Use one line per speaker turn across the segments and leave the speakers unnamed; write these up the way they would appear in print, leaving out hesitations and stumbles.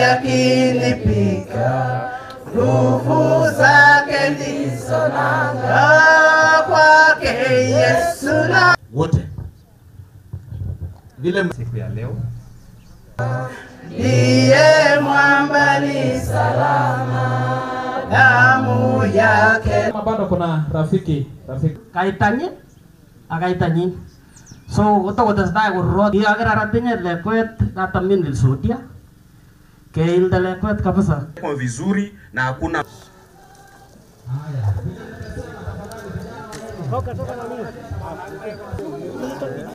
Yakinipika nguvu zake ndizo nanga kwake Yesu na
wote vile siku ya leo
ndiye mwamba ni salama damu yake.
Bado kuna rafiki
kaitanyi akaitanyi so utotestai kurot yagira ratinye lekwet katamin ilsodia keilda lekwet kabisa
kwa vizuri na hakuna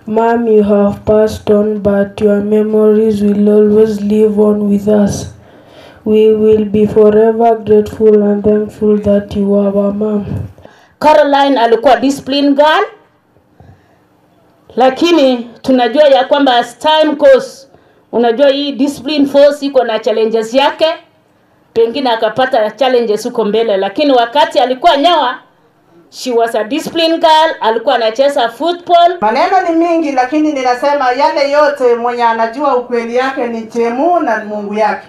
Mom, you have passed on, but your memories will always live on with us. We will be forever grateful and thankful that you are our mom.
Caroline alikuwa discipline girl, lakini tunajua ya kwamba as time goes, unajua hii discipline force iko na challenges yake, pengine akapata challenges huko mbele, lakini wakati alikuwa Nyawa, she was a discipline girl, alikuwa anacheza football.
Maneno ni mingi, lakini ninasema yale yote mwenye anajua ukweli yake ni Chemu na Mungu yake.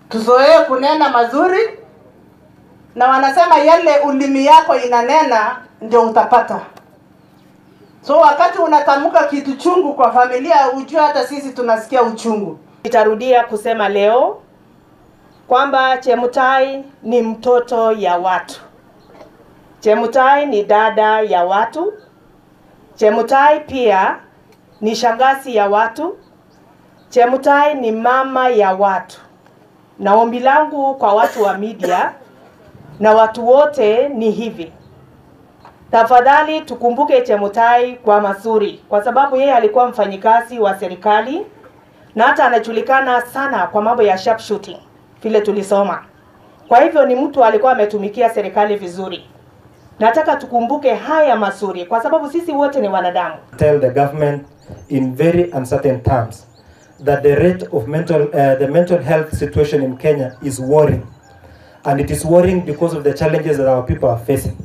Tuzoee kunena mazuri, na wanasema yale ulimi yako inanena ndio utapata. So wakati unatamka kitu chungu kwa familia, ujue hata sisi tunasikia uchungu.
Nitarudia kusema leo kwamba Chemutai ni mtoto ya watu. Chemutai ni dada ya watu. Chemutai pia ni shangazi ya watu. Chemutai ni mama ya watu. Na ombi langu kwa watu wa media na watu wote ni hivi: tafadhali tukumbuke Chemutai kwa mazuri, kwa sababu yeye alikuwa mfanyikazi wa serikali na hata anajulikana sana kwa mambo ya sharpshooting vile tulisoma. Kwa hivyo ni mtu alikuwa ametumikia serikali vizuri. Nataka tukumbuke haya mazuri kwa sababu sisi wote ni wanadamu.
Tell the government in very uncertain terms that the rate of the mental health situation in Kenya is worrying, and it is worrying because of the challenges that our people are facing.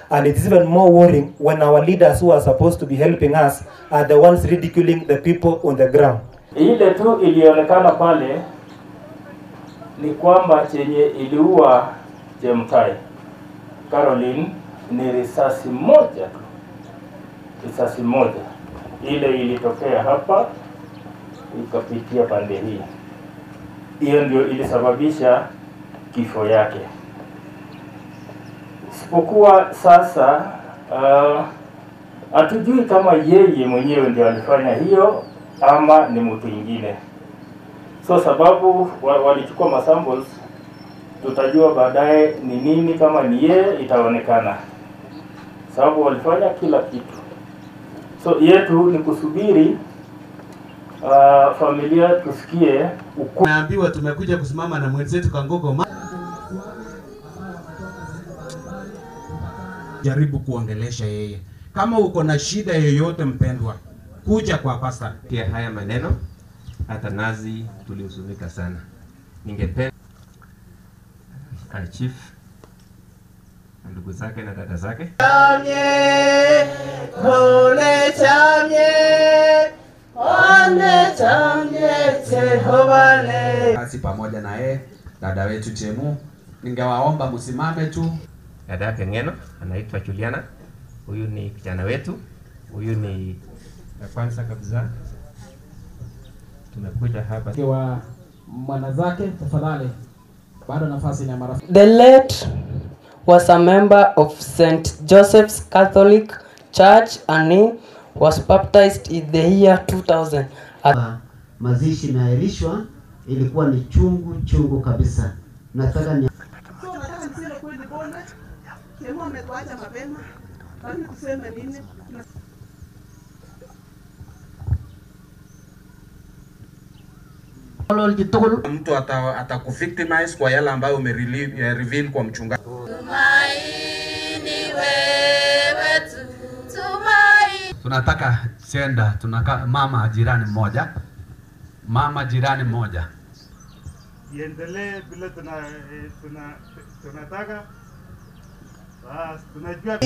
And it is even more worrying when our leaders who are supposed to be helping us are the ones ridiculing the people on the ground.
Ile tu ilionekana pale ni kwamba chenye iliua Chemutai Caroline ni risasi moja tu. Risasi moja. Ile ilitokea hapa ikapitia pande hii. Hiyo ndio ilisababisha kifo yake. Sipokuwa sasa hatujui kama yeye mwenyewe ndio alifanya hiyo ama ni mtu mwingine. So sababu walichukua masamples, tutajua baadaye ni nini. Kama ni yeye itaonekana, sababu walifanya kila kitu. So yetu ni kusubiri familia tusikie ukweli.
Naambiwa tumekuja kusimama na mwenzetu Kangogo. Jaribu kuongelesha yeye. Kama uko na shida yoyote mpendwa, kuja kwa pastor.
Pia haya maneno hata nazi tulihuzunika sana. Ningependa chief ndugu zake na dada zake
kasi pamoja na yeye dada wetu Chemu, ningewaomba msimame tu.
Dada yake Ngeno anaitwa Juliana. Huyu ni kijana wetu. Huyu ni kwanza kabisa tumekuja hapa
kwa mwana zake. Tafadhali bado nafasi ni ya marafiki.
The late was a member of St. Joseph's Catholic Church and he was baptized in the year 2000.
Mazishi imeahirishwa, ilikuwa ni chungu kabisa. Nataka ni
niseme kweli bwana, Chemu ametuacha mapema. Bali kusema nini?
Mtu atakuvictimize kwa yale ambayo reveal kwa mchungaji.
Tumaini wewe tu, tumaini.
Tunataka senda, tunaka mama jirani mmoja.
Iendelee bila tunataka. Bas, tunajua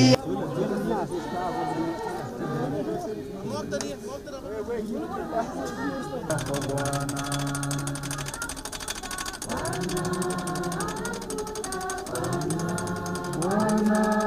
Bwana
Bwana